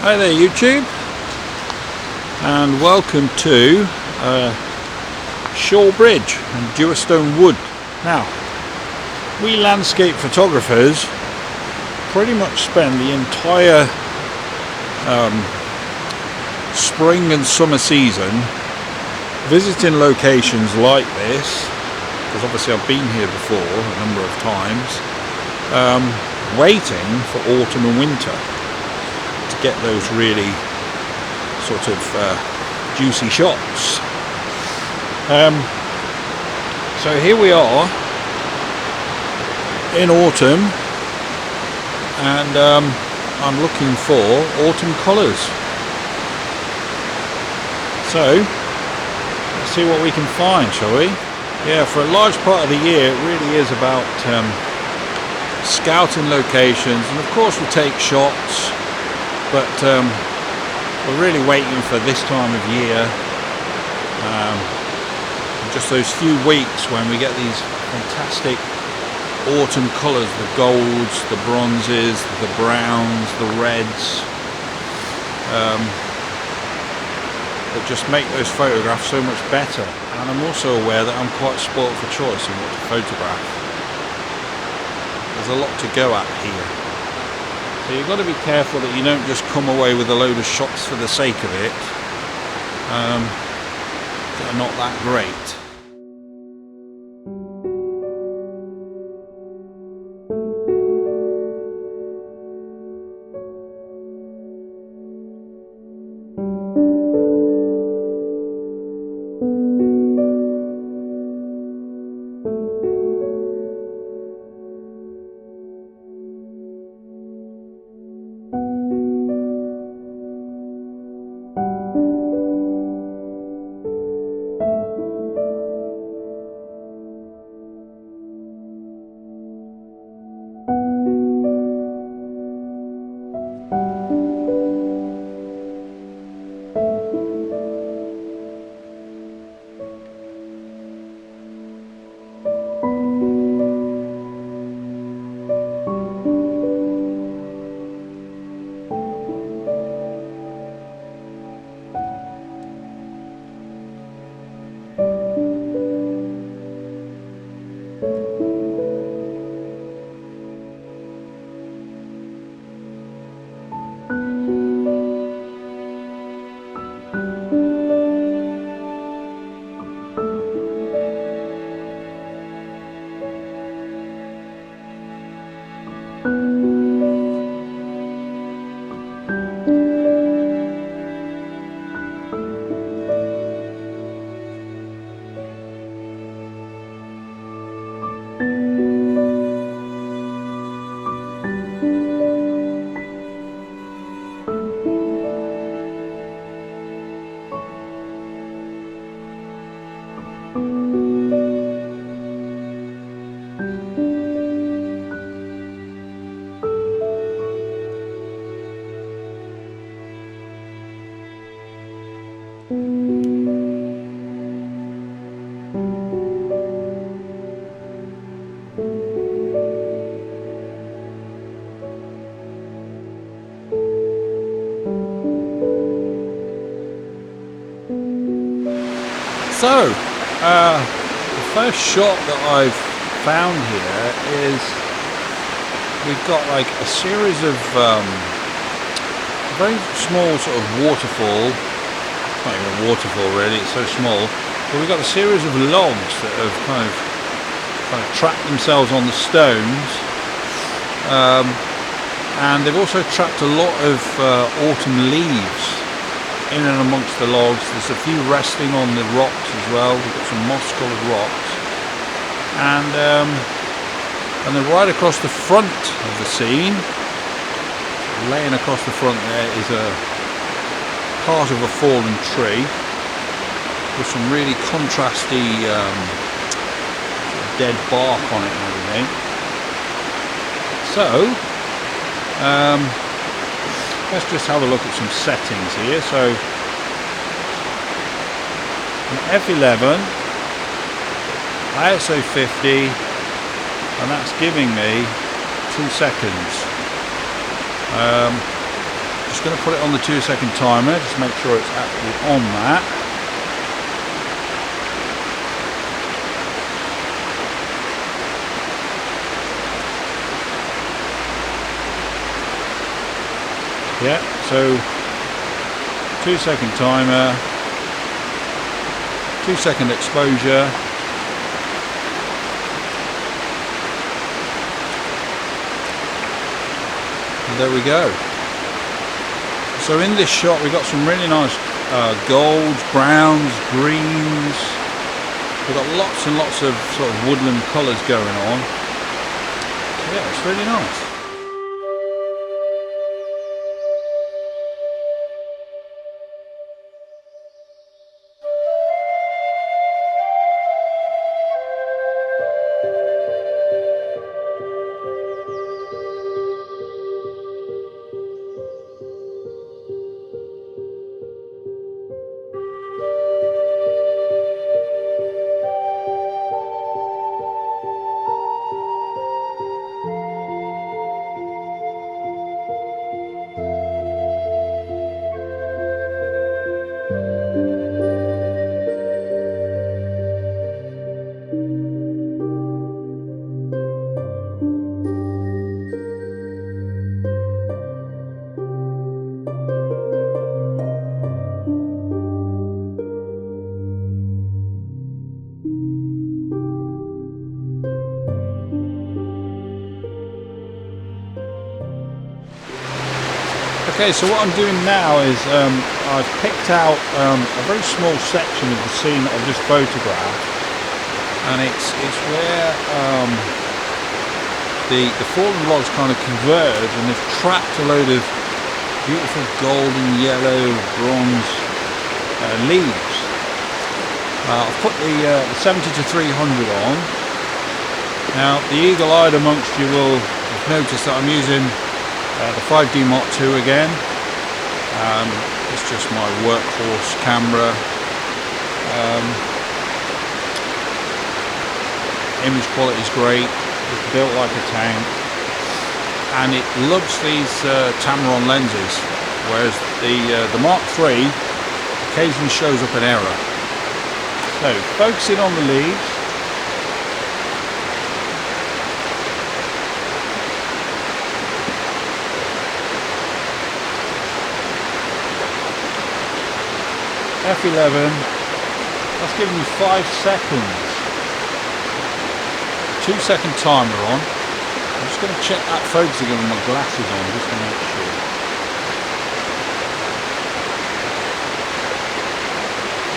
Hi there YouTube, and welcome to Shore Bridge and Dewstone Wood. Now, we landscape photographers pretty much spend the entire spring and summer season visiting locations like this, because obviously I've been here before a number of times, waiting for autumn and winter to get those really sort of juicy shots. So here we are in autumn, and I'm looking for autumn colours. So let's see what we can find, shall we? Yeah, for a large part of the year it really is about scouting locations, and of course we take shots, but we're really waiting for this time of year, just those few weeks when we get these fantastic autumn colours, the golds, the bronzes, the browns, the reds, that just make those photographs so much better. And I'm also aware that I'm quite spoilt for choice in what to photograph. There's a lot to go at here, so you've got to be careful that you don't just come away with a load of shots for the sake of it that are not that great. So, the first shot that I've found here is we've got like a series of very small sort of waterfall, not even a waterfall really, it's so small, but we've got a series of logs that have kind of trapped themselves on the stones, and they've also trapped a lot of autumn leaves in and amongst the logs. There's a few resting on the rocks as well. We've got some moss coloured rocks, and then right across the front of the scene, laying across the front there, is a part of a fallen tree with some really contrasty dead bark on it and everything. So let's just have a look at some settings here. So an F11, ISO 50, and that's giving me 2 seconds. Just going to put it on the 2-second timer, just make sure it's actually on that. Yeah, so 2-second timer, 2-second exposure. And there we go. So in this shot we've got some really nice golds, browns, greens. We've got lots and lots of sort of woodland colours going on. So yeah, it's really nice. Okay, so what I'm doing now is I've picked out a very small section of the scene that I've just photographed, and it's where the fallen logs kind of converge, and they've trapped a load of beautiful golden, yellow, bronze leaves. I've put the 70 to 300 on. Now the eagle-eyed amongst you will have noticed that I'm using the 5D Mark II again. It's just my workhorse camera. Image quality is great. It's built like a tank, and it loves these Tamron lenses, whereas the Mark III occasionally shows up an error. So focusing on the leaves. F11, that's giving me 5 seconds. 2-second timer on. I'm just going to check that focusing with my glasses on just to make sure.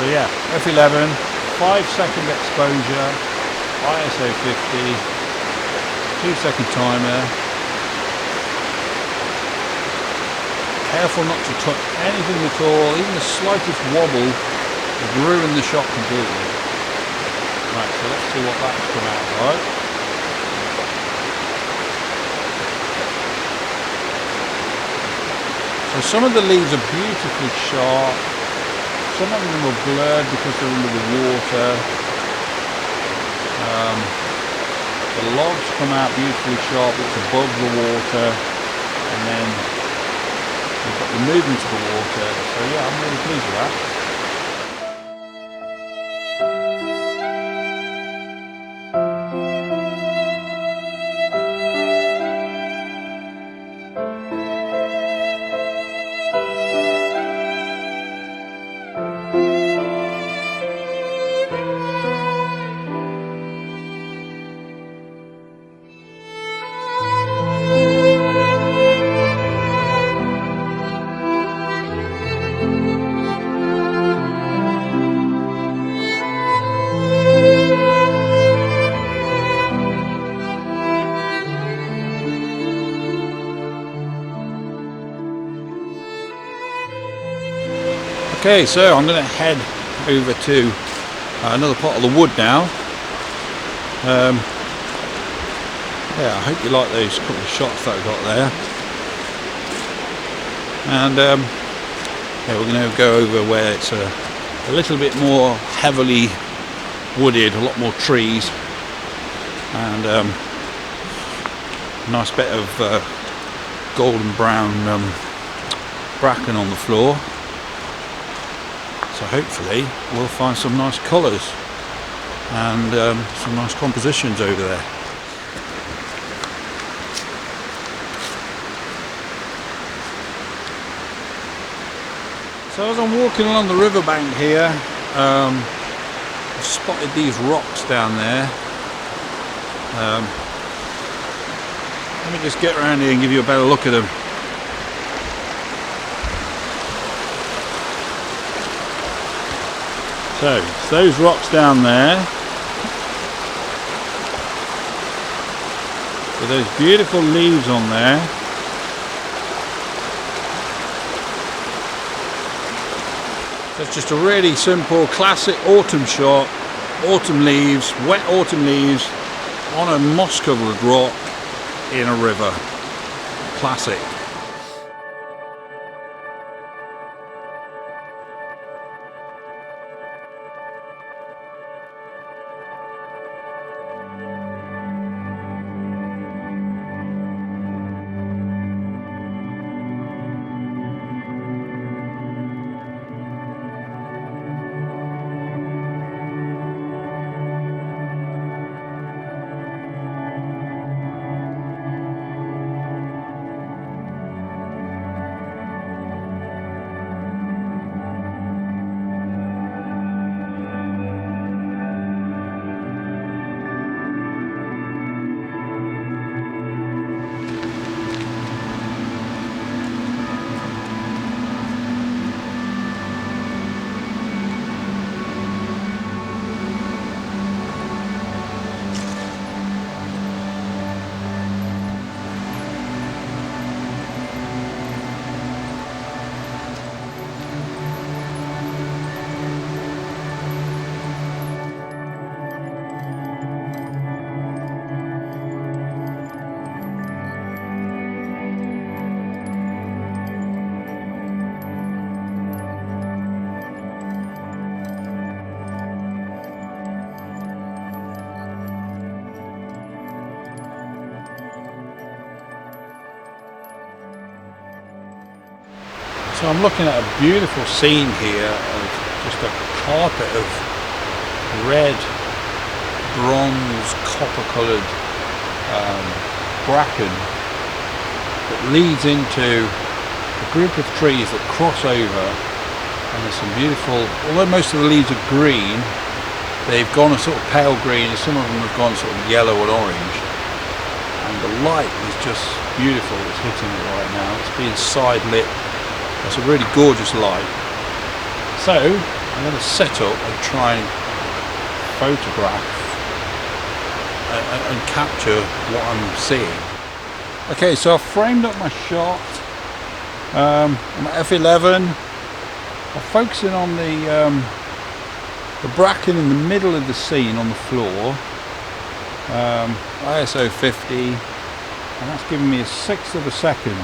So yeah, F11, 5-second exposure, ISO 50, 2-second timer. Careful not to touch anything at all, even the slightest wobble would ruin the shot completely. Right, so let's see what that's come out like. So some of the leaves are beautifully sharp, some of them are blurred because they're under the water. The logs come out beautifully sharp, it's above the water, and then we've got the movement of the water, so yeah, I'm really pleased with that. Okay, so I'm going to head over to another part of the wood now. Yeah, I hope you like those couple of shots that I got there. And yeah, we're going to go over where it's a little bit more heavily wooded, a lot more trees, and a nice bit of golden brown bracken on the floor. So hopefully we'll find some nice colours and some nice compositions over there. So as I'm walking along the riverbank here, I've spotted these rocks down there. Let me just get around here and give you a better look at them. So it's those rocks down there with those beautiful leaves on there. So it's just a really simple classic autumn shot. Autumn leaves, wet autumn leaves on a moss covered rock in a river. Classic. So I'm looking at a beautiful scene here of just a carpet of red, bronze, copper coloured bracken that leads into a group of trees that cross over, and there's some beautiful, although most of the leaves are green, they've gone a sort of pale green and some of them have gone sort of yellow and orange, and the light is just beautiful. It's hitting it right now. It's being side lit. It's a really gorgeous light. So I'm going to set up and try and photograph and capture what I'm seeing. Okay, so I've framed up my shot. I'm at f11. I'm focusing on the bracken in the middle of the scene on the floor. ISO 50, and that's giving me a 1/6 of a second.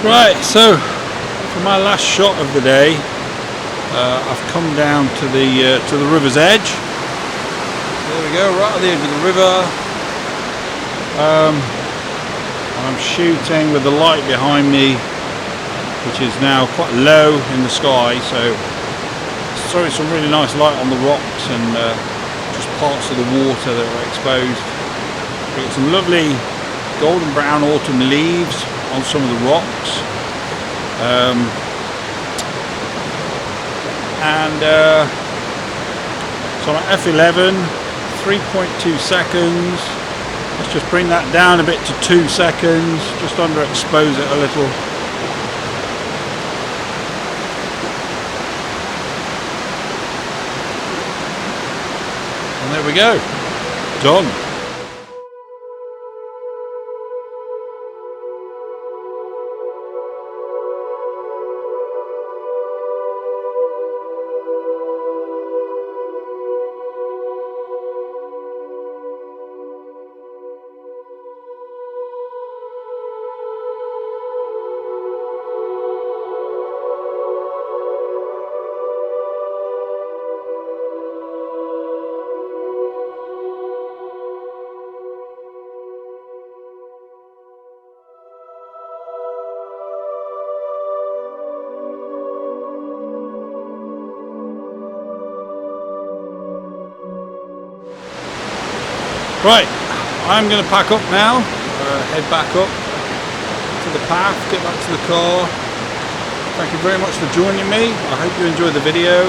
Right, so for my last shot of the day, I've come down to the river's edge. There we go, right at the edge of the river. And I'm shooting with the light behind me, which is now quite low in the sky, so it's throwing some really nice light on the rocks and just parts of the water that are exposed. We've got some lovely golden brown autumn leaves on some of the rocks, so I'm at f11, 3.2 seconds. Let's just bring that down a bit to 2 seconds, just underexpose it a little. there we go. Done. Right, I'm going to pack up now, head back up to the path, get back to the car. Thank you very much for joining me. I hope you enjoyed the video.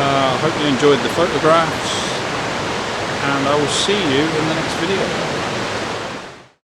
I hope you enjoyed the photographs. And I will see you in the next video.